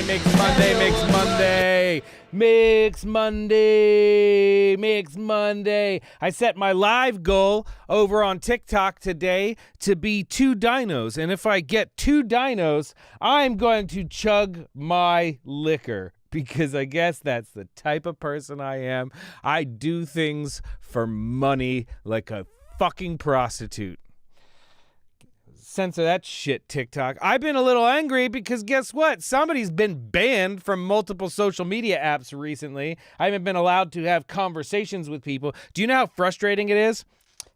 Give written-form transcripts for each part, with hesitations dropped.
Mix Monday. I set my live goal over on TikTok today to be 2 dinos. And if I get 2 dinos, I'm going to chug my liquor. Because I guess that's the type of person I am. I do things for money like a fucking prostitute. Censor that shit, TikTok. I've been a little angry because guess what? Somebody's been banned from multiple social media apps recently. I haven't been allowed to have conversations with people. Do you know how frustrating it is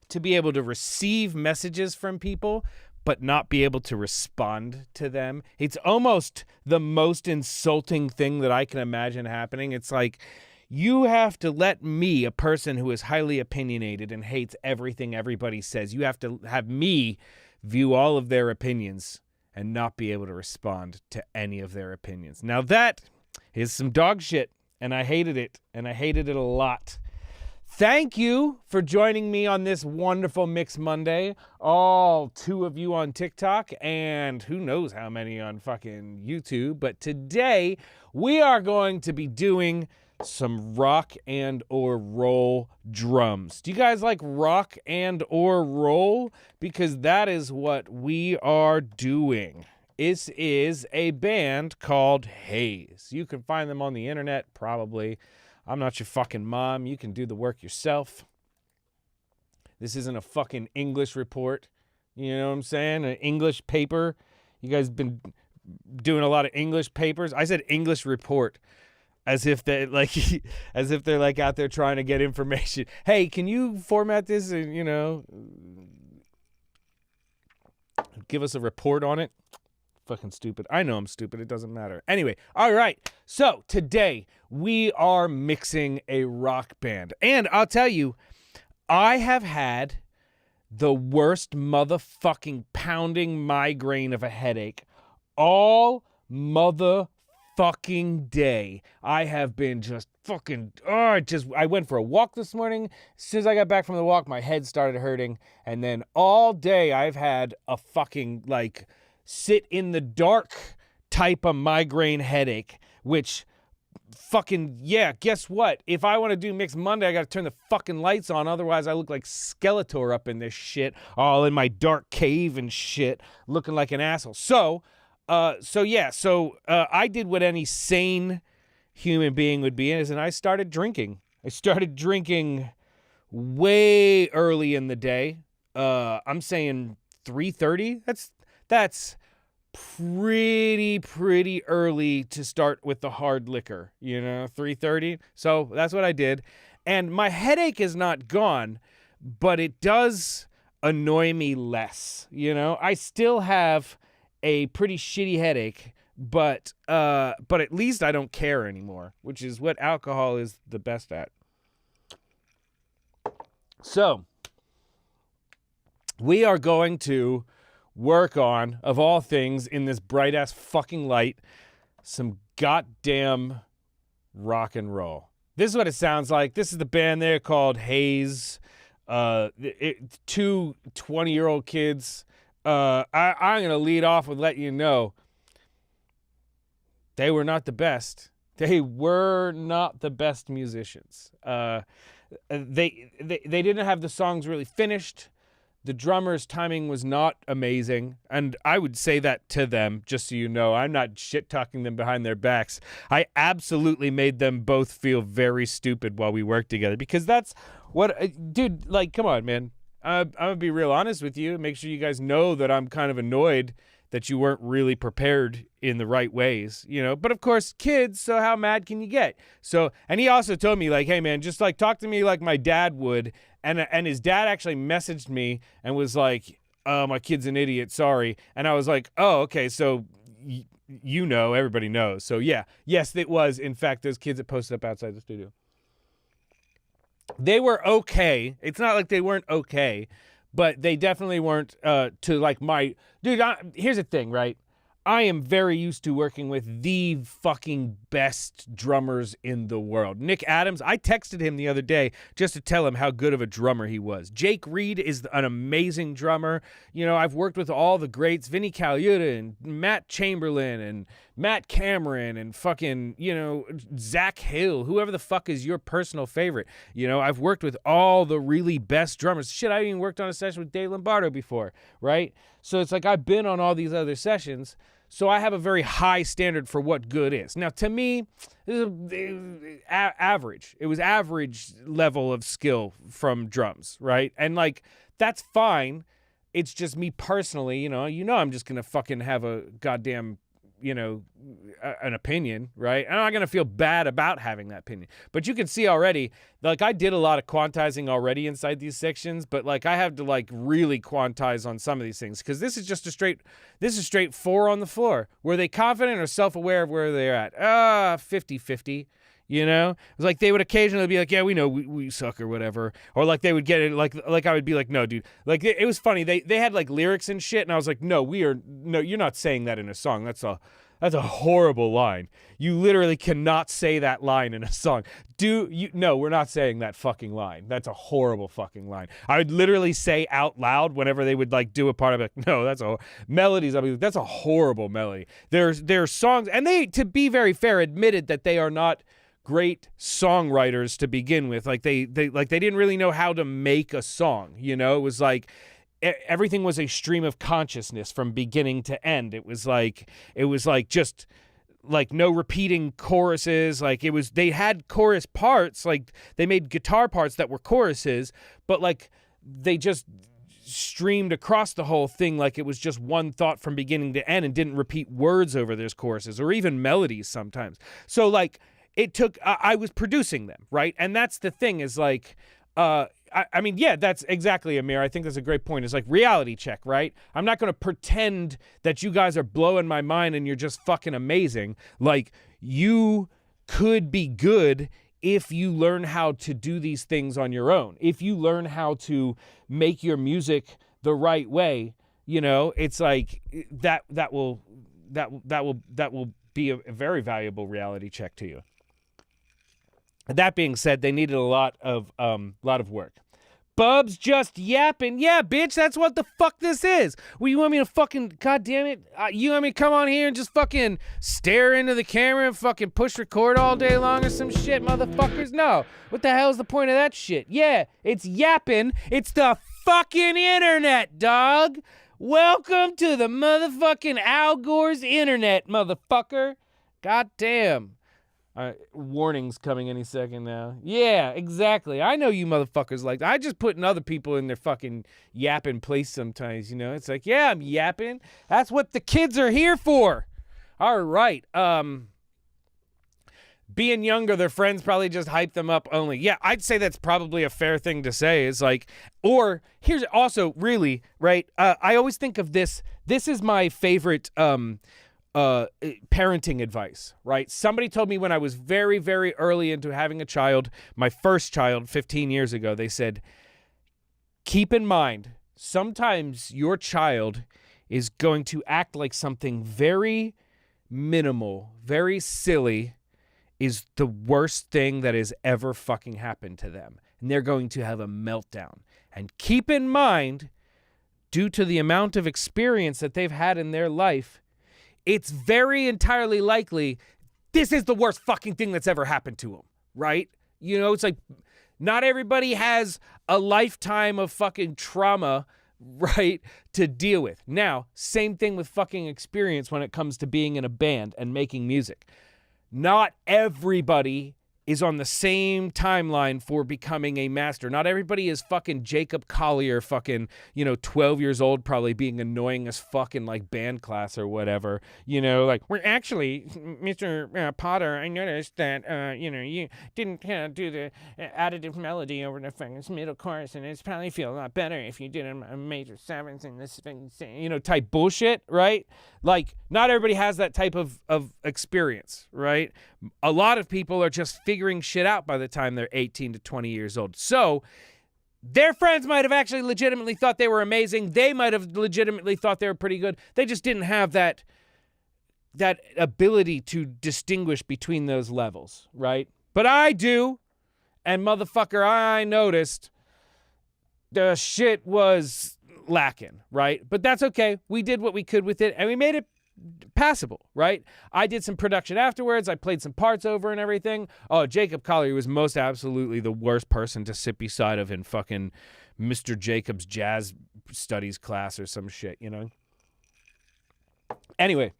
to be able to receive messages from people but not be able to respond to them? It's almost the most insulting thing that I can imagine happening. It's like, you have to let me, a person who is highly opinionated and hates everything everybody says, you have to have me view all of their opinions and not be able to respond to any of their opinions. Now that is some dog shit, and I hated it, and I hated it a lot. Thank you for joining me on this wonderful Mix Monday. All 2 of you on TikTok and who knows how many on fucking YouTube. But today we are going to be doing some rock and or roll drums. Do you guys like rock and or roll? Because that is what we are doing. This is a band called Haez. You can find them on the internet, probably. I'm not your fucking mom. You can do the work yourself. This isn't a fucking English report. You know what I'm saying? An English paper. You guys been doing a lot of English papers. I said English report. As if they're like out there trying to get information. Hey, can you format this and, give us a report on it? Fucking stupid. I know I'm stupid. It doesn't matter. Anyway, all right. So today we are mixing a rock band. And I'll tell you, I have had the worst motherfucking pounding migraine of a headache all fucking day. I have been just fucking, I went for a walk this morning. As soon as I got back from the walk, my head started hurting. And then all day I've had a fucking, sit in the dark type of migraine headache, which fucking, yeah, guess what? If I want to do Mix Monday, I got to turn the fucking lights on. Otherwise, I look like Skeletor up in this shit, all in my dark cave and shit, looking like an asshole. So I did what any sane human being would be, and I started drinking. I started drinking way early in the day. I'm saying 3:30. That's pretty early to start with the hard liquor, 3:30. So that's what I did. And my headache is not gone, but it does annoy me less. I still have a pretty shitty headache, but at least I don't care anymore, which is what alcohol is the best at. So we are going to work on, of all things, in this bright ass fucking light, some goddamn rock and roll. This is what it sounds like. This is the band there called Haez. 2 20-year-old kids. I'm going to lead off with letting you know they were not the best. They were not the best musicians. They didn't have the songs really finished. The drummer's timing was not amazing, and I would say that to them, just so you know. I'm not shit-talking them behind their backs. I absolutely made them both feel very stupid while we worked together, because that's what... dude, come on, man. I'm going to be real honest with you, make sure you guys know that I'm kind of annoyed that you weren't really prepared in the right ways, But of course, kids, so how mad can you get? So, and he also told me, hey, man, just, talk to me like my dad would. And his dad actually messaged me and was like, my kid's an idiot, sorry. And I was like, oh, okay, so everybody knows. So, yeah, yes, it was, in fact, those kids that posted up outside the studio. They were okay. It's not like they weren't okay, but they definitely weren't to my... Dude, here's the thing, right? I am very used to working with the fucking best drummers in the world. Nick Adams, I texted him the other day just to tell him how good of a drummer he was. Jake Reed is an amazing drummer. You know, I've worked with all the greats, Vinnie Colaiuta and Matt Chamberlain and Matt Cameron and fucking, you know, Zach Hill, whoever the fuck is your personal favorite. You know, I've worked with all the really best drummers. Shit, I even worked on a session with Dave Lombardo before, right? So it's like I've been on all these other sessions. So I have a very high standard for what good is. Now, to me, it was average. It was average level of skill from drums, right? And, like, that's fine. It's just me personally, you know, I'm just going to fucking have a goddamn, you know, an opinion, right? I'm not going to feel bad about having that opinion. But you can see already, like, I did a lot of quantizing already inside these sections, but, like, I have to, like, really quantize on some of these things because this is just straight 4 on the floor. Were they confident or self-aware of where they're at? 50-50. You know, it's like they would occasionally be like, yeah, we know we suck or whatever. Or like they would get it like I would be like, no, dude, like it was funny. They had like lyrics and shit. And I was like, no, you're not saying that in a song. That's a horrible line. You literally cannot say that line in a song. No, we're not saying that fucking line. That's a horrible fucking line. I would literally say out loud whenever they would like do a part of it. No, that's melodies. I mean, that's a horrible melody. There's songs, and they, to be very fair, admitted that they are not great songwriters to begin with. Like they didn't really know how to make a song, you know. It was like everything was a stream of consciousness from beginning to end. It was like just like no repeating choruses. Like they had chorus parts, like they made guitar parts that were choruses, but like they just streamed across the whole thing like it was just one thought from beginning to end and didn't repeat words over those choruses or even melodies sometimes. So like it took, I was producing them, right? And that's the thing is like, I mean, yeah, that's exactly, Amir. I think that's a great point. It's like reality check, right? I'm not going to pretend that you guys are blowing my mind and you're just fucking amazing. Like, you could be good if you learn how to do these things on your own. If you learn how to make your music the right way, you know, it's like that will be a very valuable reality check to you. That being said, they needed a lot of work. Bub's just yapping. Yeah, bitch, that's what the fuck this is. Well, you want me to fucking, goddamn it, you want me to come on here and just fucking stare into the camera and fucking push record all day long or some shit, motherfuckers? No. What the hell is the point of that shit? Yeah, it's yapping. It's the fucking internet, dog. Welcome to the motherfucking Al Gore's internet, motherfucker. Goddamn. Warnings coming any second now. Yeah, exactly. I know you motherfuckers like that. I just putting other people in their fucking yapping place sometimes, you know? It's like, yeah, I'm yapping. That's what the kids are here for. All right. Being younger, their friends probably just hype them up only. Yeah, I'd say that's probably a fair thing to say. Is like, or here's also really, right? I always think of this. This is my favorite parenting advice, right? Somebody told me when I was very, very early into having a child, my first child 15 years ago, they said, keep in mind, sometimes your child is going to act like something very minimal, very silly is the worst thing that has ever fucking happened to them. And they're going to have a meltdown. And keep in mind, due to the amount of experience that they've had in their life, it's very entirely likely this is the worst fucking thing that's ever happened to them, right? You know, it's like not everybody has a lifetime of fucking trauma, right, to deal with. Now, same thing with fucking experience when it comes to being in a band and making music. Not everybody is on the same timeline for becoming a master. Not everybody is fucking Jacob Collier, fucking, 12 years old, probably being annoying as fucking like band class or whatever. You know, like, we're actually, Mr. Potter, I noticed that, you didn't do the additive melody over the fucking middle chorus, and it's probably feel a lot better if you did a major seventh in this thing, type bullshit, right? Like, not everybody has that type of experience, right? A lot of people are just figuring shit out by the time they're 18 to 20 years old. So their friends might have actually legitimately thought they were amazing. They might have legitimately thought they were pretty good. They just didn't have that ability to distinguish between those levels, right? But I do, and motherfucker, I noticed the shit was lacking, right? But that's okay. We did what we could with it, and we made it passable, right? I did some production afterwards. I played some parts over and everything. Oh, Jacob Collier was most absolutely the worst person to sit beside of in fucking Mr. Jacob's jazz studies class or some shit, you know? Anyway.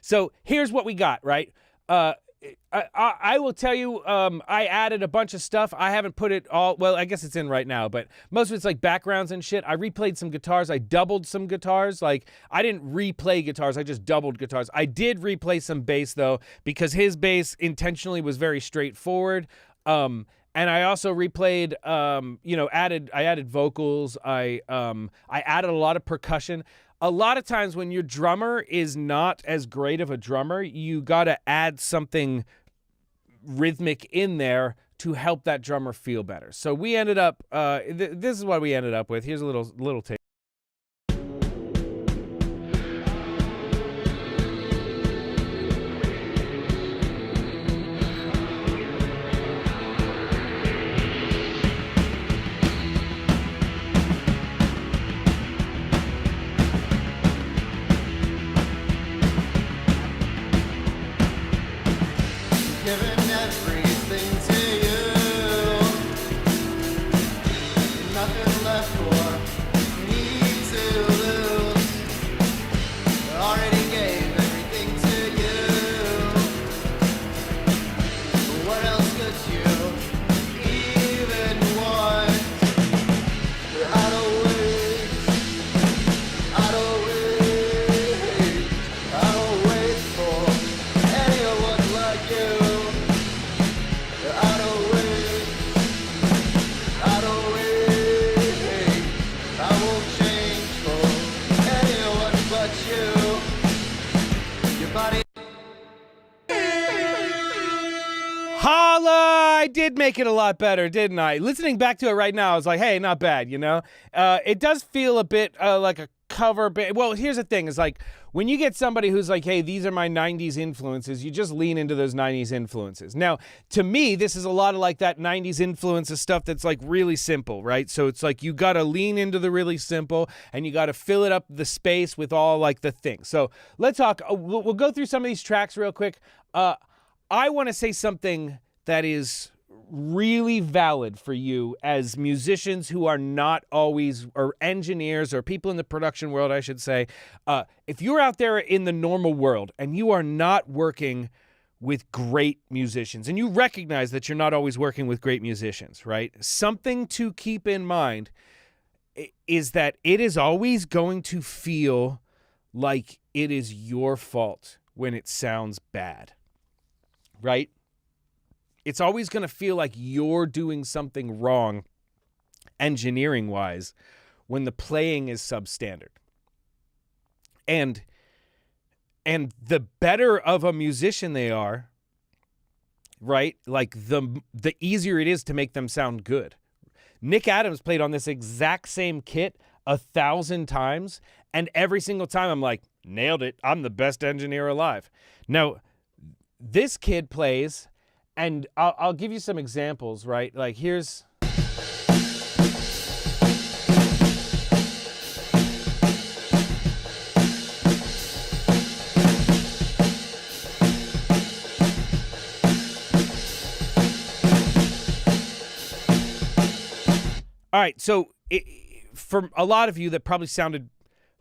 So here's what we got, right? I will tell you, I added a bunch of stuff. I haven't put it all, well, I guess it's in right now, but most of it's like backgrounds and shit. I replayed some guitars. I doubled some guitars. Like, I didn't replay guitars. I just doubled guitars. I did replay some bass, though, because his bass intentionally was very straightforward. And I also replayed, I added vocals. I added a lot of percussion. A lot of times when your drummer is not as great of a drummer, you got to add something rhythmic in there to help that drummer feel better. So we ended up, this is what we ended up with. Here's a little tape. Giving everything to you, nothing left for me to lose. I already gave everything to you. What else could you even want? I don't wait, I don't wait, I don't wait for anyone like you. Holla! I did make it a lot better, didn't I? Listening back to it right now, I was like, hey, not bad, you know? It does feel a bit like a cover band. Well, here's the thing, is like, when you get somebody who's like, hey, these are my 90s influences, you just lean into those 90s influences. Now, to me, this is a lot of like that 90s influences stuff that's like really simple, right? So it's like you got to lean into the really simple and you got to fill it up the space with all like the things. So let's talk. We'll go through some of these tracks real quick. I want to say something that is really valid for you as musicians who are not always, or engineers or people in the production world, I should say. If you're out there in the normal world and you are not working with great musicians, and you recognize that you're not always working with great musicians, right? Something to keep in mind is that it is always going to feel like it is your fault when it sounds bad, right? It's always going to feel like you're doing something wrong engineering-wise when the playing is substandard. And the better of a musician they are, right? Like the easier it is to make them sound good. Nick Adams played on this exact same kit 1,000 times, and every single time I'm like, nailed it. I'm the best engineer alive. Now, this kid plays, and I'll give you some examples, right? Like here's... All right, so for a lot of you that probably sounded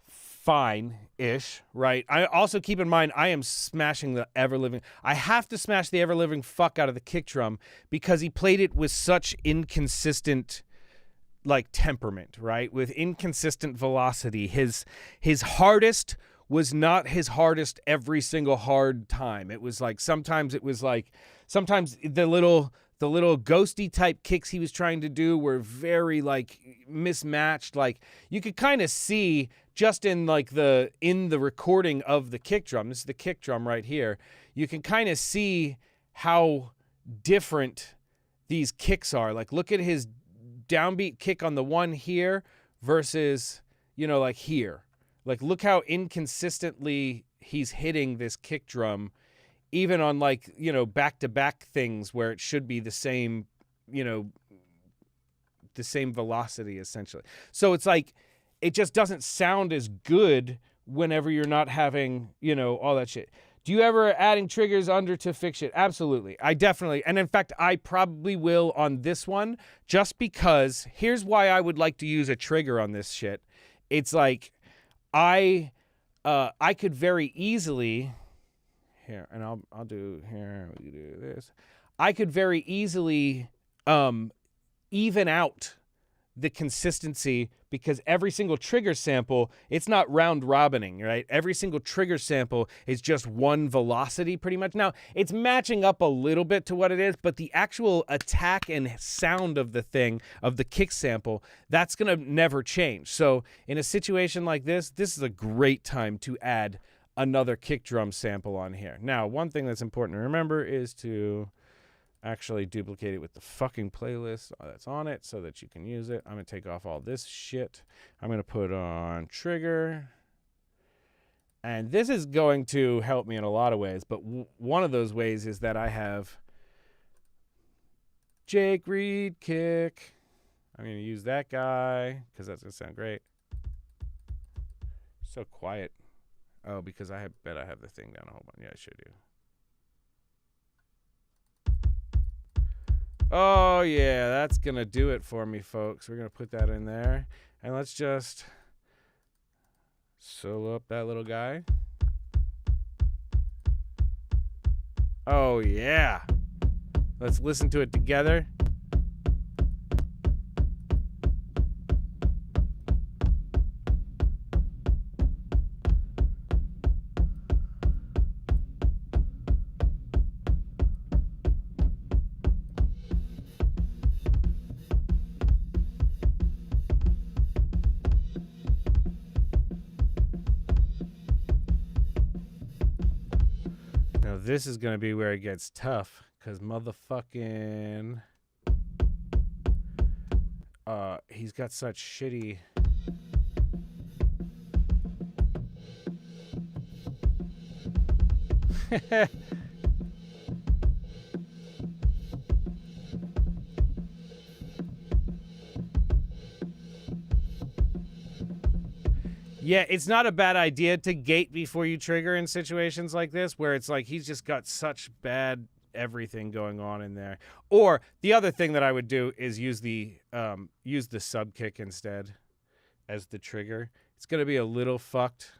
fine-ish, right? I also keep in mind I am smashing the ever-living... I have to smash the ever-living fuck out of the kick drum because he played it with such inconsistent, like, temperament, right? With inconsistent velocity. His hardest was not his hardest every single hard time. It was like sometimes the little ghosty type kicks he was trying to do were very like mismatched. Like you could kind of see just in the recording of the kick drum. This is the kick drum right here. You can kind of see how different these kicks are. Like look at his downbeat kick on the one here versus, you know, like here. Like, look how inconsistently he's hitting this kick drum, even on, like, you know, back-to-back things where it should be the same, you know, the same velocity, essentially. So it's like, it just doesn't sound as good whenever you're not having, you know, all that shit. Do you ever adding triggers under to fix it? Absolutely. I definitely, and in fact, I probably will on this one, just because here's why I would like to use a trigger on this shit. It's like, I could very easily, here, and I'll do here, we do this. I could very easily even out the consistency, because every single trigger sample, it's not round robining, right? Every single trigger sample is just one velocity pretty much. Now, it's matching up a little bit to what it is, but the actual attack and sound of the thing, of the kick sample, that's going to never change. So in a situation like this is a great time to add another kick drum sample on here. Now, one thing that's important to remember is to actually duplicate it with the fucking playlist that's on it so that you can use it. I'm going to take off all this shit. I'm going to put on trigger. And this is going to help me in a lot of ways, but one of those ways is that I have Jake Reed kick. I'm going to use that guy because that's going to sound great. So quiet. Oh, because I bet I have the thing down a whole bunch. Yeah, I sure do. Oh, yeah, that's going to do it for me, folks. We're going to put that in there. And let's just solo up that little guy. Oh, yeah. Let's listen to it together. This is going to be where it gets tough, because motherfucking he's got such shitty Yeah, it's not a bad idea to gate before you trigger in situations like this, where it's like he's just got such bad everything going on in there. Or the other thing that I would do is use the sub kick instead as the trigger. It's gonna be a little fucked.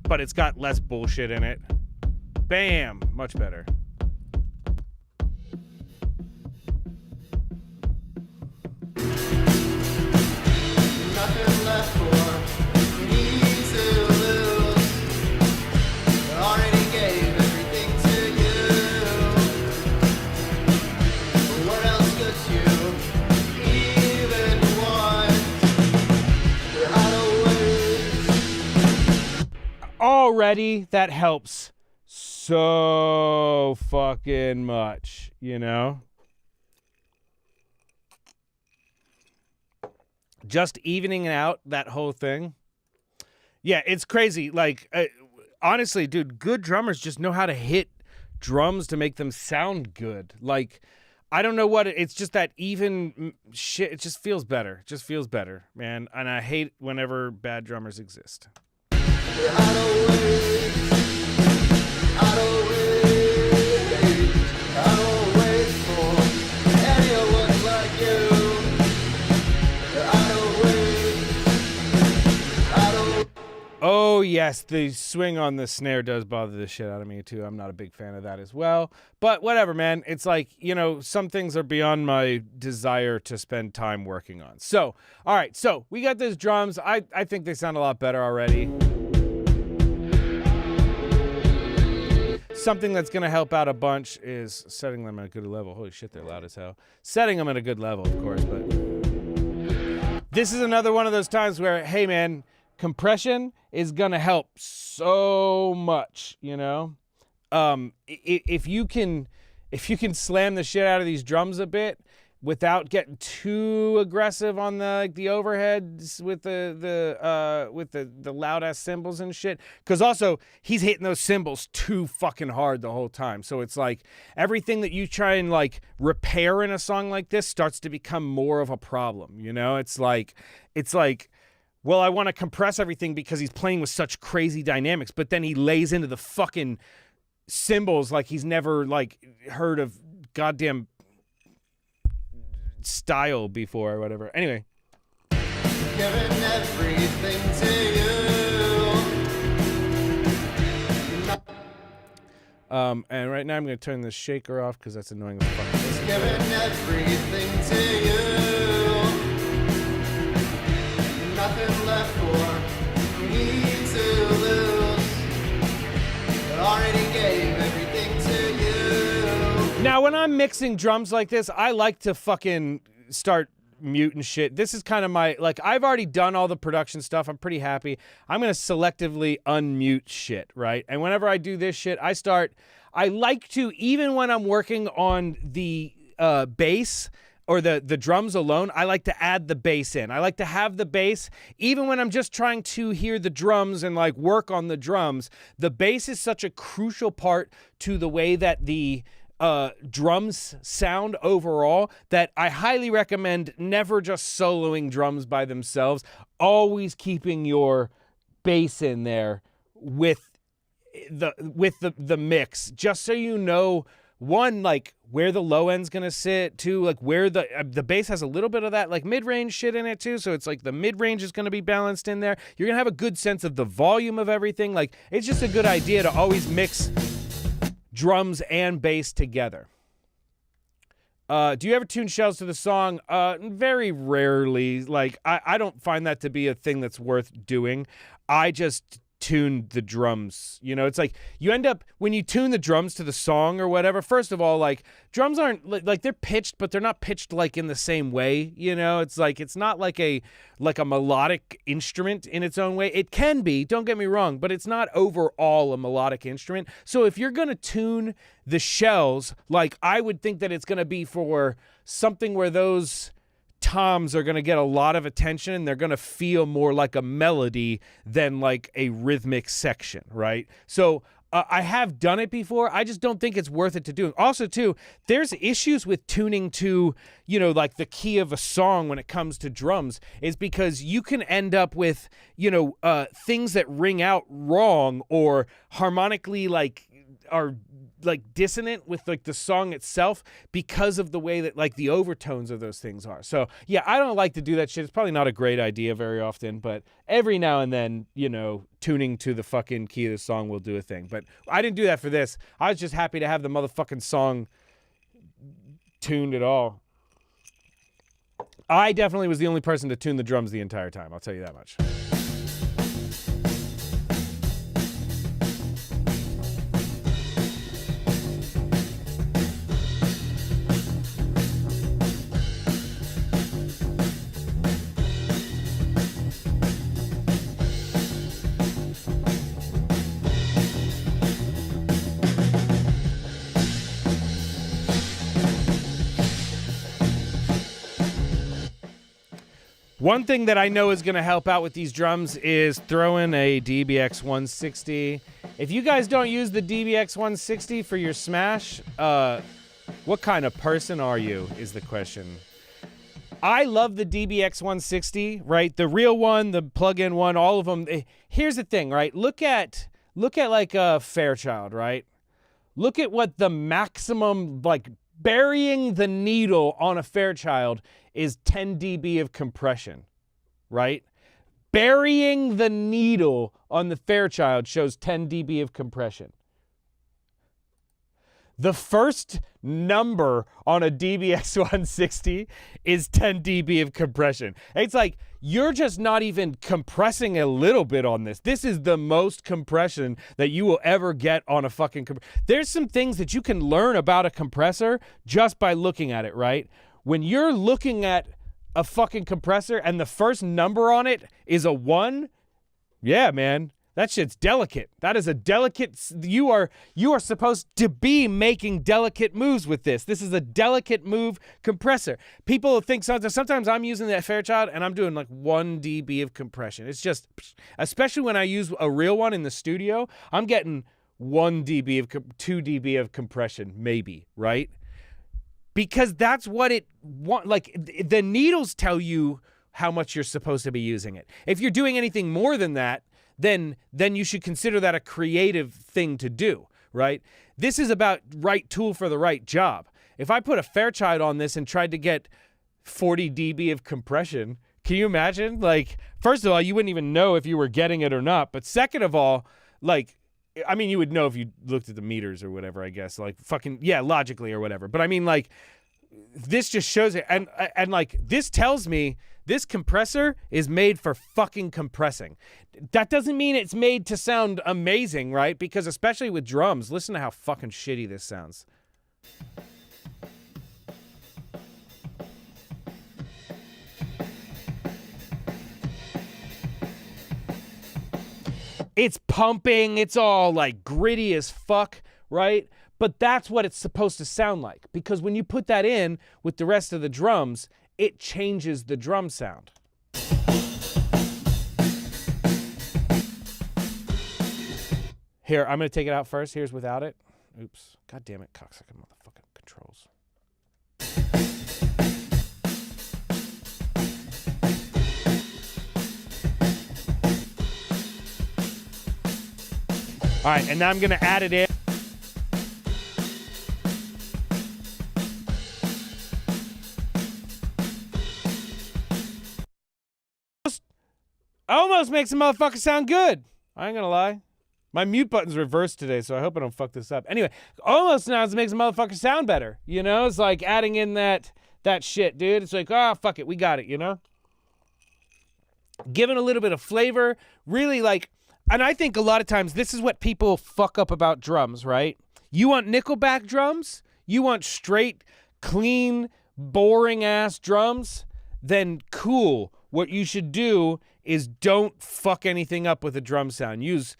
But it's got less bullshit in it. Bam! Much better. Nothing left for me to lose. I already gave everything to you. But what else could you even want? Already, that helps so fucking much, you know? Just evening out that whole thing. Yeah, it's crazy. Like, honestly, dude, good drummers just know how to hit drums to make them sound good. Like, I don't know what it's just that even shit. It just feels better. It just feels better, man. And I hate whenever bad drummers exist. I don't wait for anyone like you. Oh, yes, the swing on the snare does bother the shit out of me, too. I'm not a big fan of that as well. But whatever, man. It's like, you know, some things are beyond my desire to spend time working on. So, all right, so we got those drums. I think they sound a lot better already. Something that's going to help out a bunch is setting them at a good level. Holy shit, they're loud as hell. Setting them at a good level, of course, but this is another one of those times where, hey, man, compression is going to help so much, you know? if you can slam the shit out of these drums a bit without getting too aggressive on the overheads with the loud ass cymbals and shit, because also he's hitting those cymbals too fucking hard the whole time. So it's like everything that you try and like repair in a song like this starts to become more of a problem. You know, it's like, well, I want to compress everything because he's playing with such crazy dynamics, but then he lays into the fucking cymbals like he's never like heard of goddamn style before or whatever. Anyway, Giving everything to you. and right now I'm going to turn the shaker off because that's annoying as fuck. Giving everything to you. Nothing left for me to lose. I already gave everything to you. Now, when I'm mixing drums like this, I like to fucking start muting shit. This is kind of my, like, I've already done all the production stuff. I'm pretty happy. I'm going to selectively unmute shit, right? And whenever I do this shit, I like to, even when I'm working on the bass or the drums alone, I like to add the bass in. I like to have the bass, even when I'm just trying to hear the drums and like work on the drums. The bass is such a crucial part to the way that the drums sound overall that I highly recommend never just soloing drums by themselves, always keeping your bass in there with the mix, just so you know, one, like where the low end's gonna sit, two, like where the bass has a little bit of that like mid-range shit in it too, so it's like the mid-range is gonna be balanced in there. You're gonna have a good sense of the volume of everything. Like, it's just a good idea to always mix drums and bass together. Do you ever tune shells to the song? Very rarely. Like, I don't find that to be a thing that's worth doing. I just tune the drums. You know, it's like you end up, when you tune the drums to the song or whatever, first of all, like, drums aren't like, they're pitched, but they're not pitched like in the same way. You know, it's like, it's not like a melodic instrument in its own way. It can be, don't get me wrong, but it's not overall a melodic instrument. So if you're going to tune the shells, like, I would think that it's going to be for something where those toms are going to get a lot of attention and they're going to feel more like a melody than like a rhythmic section, right? So I have done it before. I just don't think it's worth it to do. Also, too, there's issues with tuning to, you know, like the key of a song when it comes to drums, is because you can end up with, you know, things that ring out wrong or harmonically like are like dissonant with like the song itself because of the way that like the overtones of those things are. So yeah, I don't like to do that shit. It's probably not a great idea very often, but every now and then, you know, tuning to the fucking key of the song will do a thing. But I didn't do that for this. I was just happy to have the motherfucking song tuned at all. I definitely was the only person to tune the drums the entire time, I'll tell you that much. One thing that I know is going to help out with these drums is throw in a DBX 160. If you guys don't use the DBX 160 for your Smash, what kind of person are you, is the question. I love the DBX 160, right? The real one, the plug-in one, all of them. Here's the thing, right? Look at like a Fairchild, right? Look at what the maximum, like, burying the needle on a Fairchild is 10 dB of compression, right? Burying the needle on the Fairchild shows 10 dB of compression. The first number on a DBX 160 is 10 dB of compression. It's like, you're just not even compressing a little bit on this. This is the most compression that you will ever get on a fucking There's some things that you can learn about a compressor just by looking at it, right? When you're looking at a fucking compressor and the first number on it is a 1, yeah, man, That shit's delicate. That is a delicate. You are supposed to be making delicate moves with this. This is a delicate move compressor. People think sometimes I'm using that Fairchild and I'm doing like 1 dB of compression. It's just, especially when I use a real one in the studio, I'm getting 1 dB of 2 dB of compression, maybe, right? Because that's what it want. Like the needles tell you how much you're supposed to be using it. If you're doing anything more than that, then you should consider that a creative thing to do, right? This is about right tool for the right job. If I put a Fairchild on this and tried to get 40 dB of compression, can you imagine? Like, first of all, you wouldn't even know if you were getting it or not. But second of all, like, I mean, you would know if you looked at the meters or whatever, I guess. Like, fucking, yeah, logically or whatever. But I mean, like, this just shows it. And like, this tells me this compressor is made for fucking compressing. That doesn't mean it's made to sound amazing, right? Because especially with drums, listen to how fucking shitty this sounds. It's pumping. It's all like gritty as fuck, right? But that's what it's supposed to sound like. Because when you put that in with the rest of the drums, it changes the drum sound. Here, I'm going to take it out first. Here's without it. Oops. God damn it, cocksucker motherfucking controls. All right, and now I'm going to add it in. Almost makes a motherfucker sound good. I ain't gonna lie. My mute button's reversed today, so I hope I don't fuck this up. Anyway, almost now makes a motherfucker sound better. You know, it's like adding in that shit, dude. It's like, oh, fuck it, we got it, you know? Giving a little bit of flavor, really like, and I think a lot of times this is what people fuck up about drums, right? You want Nickelback drums? You want straight, clean, boring-ass drums? Then cool. What you should do is don't fuck anything up with a drum sound. Use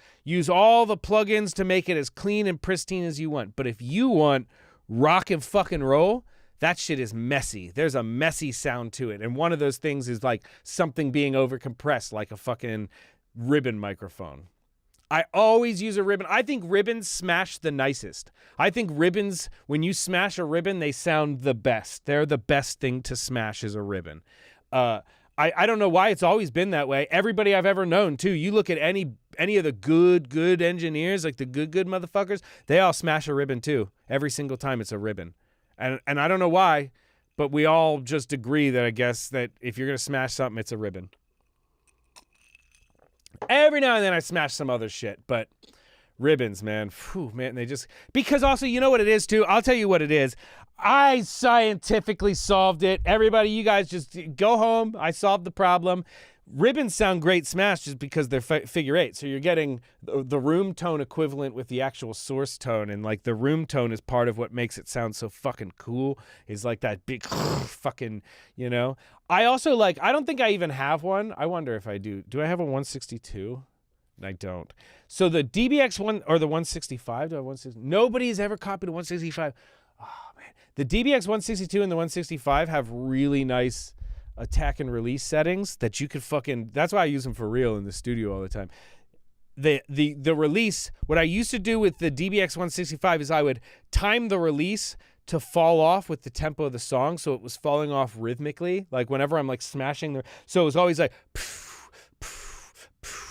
all the plugins to make it as clean and pristine as you want. But if you want rock and fucking roll, that shit is messy. There's a messy sound to it. And one of those things is like something being overcompressed, like a fucking ribbon microphone. I always use a ribbon. I think ribbons smash the nicest. I think ribbons, when you smash a ribbon, they sound the best. They're the best thing to smash is a ribbon. I don't know why it's always been that way. Everybody I've ever known, too. You look at any of the good engineers, like the good motherfuckers, they all smash a ribbon, too. Every single time it's a ribbon. And I don't know why, but we all just agree that I guess that if you're going to smash something, it's a ribbon. Every now and then I smash some other shit, but ribbons, man. Phew, man, they just... Because also, you know what it is, too? I'll tell you what it is. I scientifically solved it. Everybody, you guys just go home. I solved the problem. Ribbons sound great smashed just because they're figure eight. So you're getting the room tone equivalent with the actual source tone. And like the room tone is part of what makes it sound so fucking cool, is like that big fucking, you know. I also like, I don't think I even have one. I wonder if I do. Do I have a 162? I don't. So the DBX one or the 165, do I have 160? Nobody's ever copied a 165. Oh man. The DBX 162 and the 165 have really nice attack and release settings that you could fucking, that's why I use them for real in the studio all the time. The release, what I used to do with the DBX 165 is I would time the release to fall off with the tempo of the song, so it was falling off rhythmically, like whenever I'm like smashing so it was always like,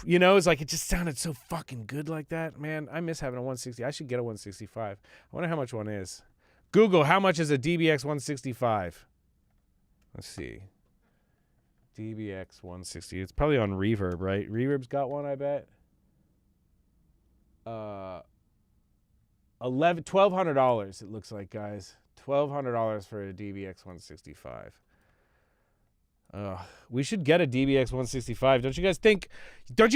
you know, it's like it just sounded so fucking good like that. Man, I miss having a 160. I should get a 165. I wonder how much one is. Google, how much is a DBX 165? Let's see. DBX 160. It's probably on Reverb, right? Reverb's got one, I bet. $1,200 it looks like, guys. $1,200 for a DBX 165. We should get a DBX 165. Don't you guys think? Don't you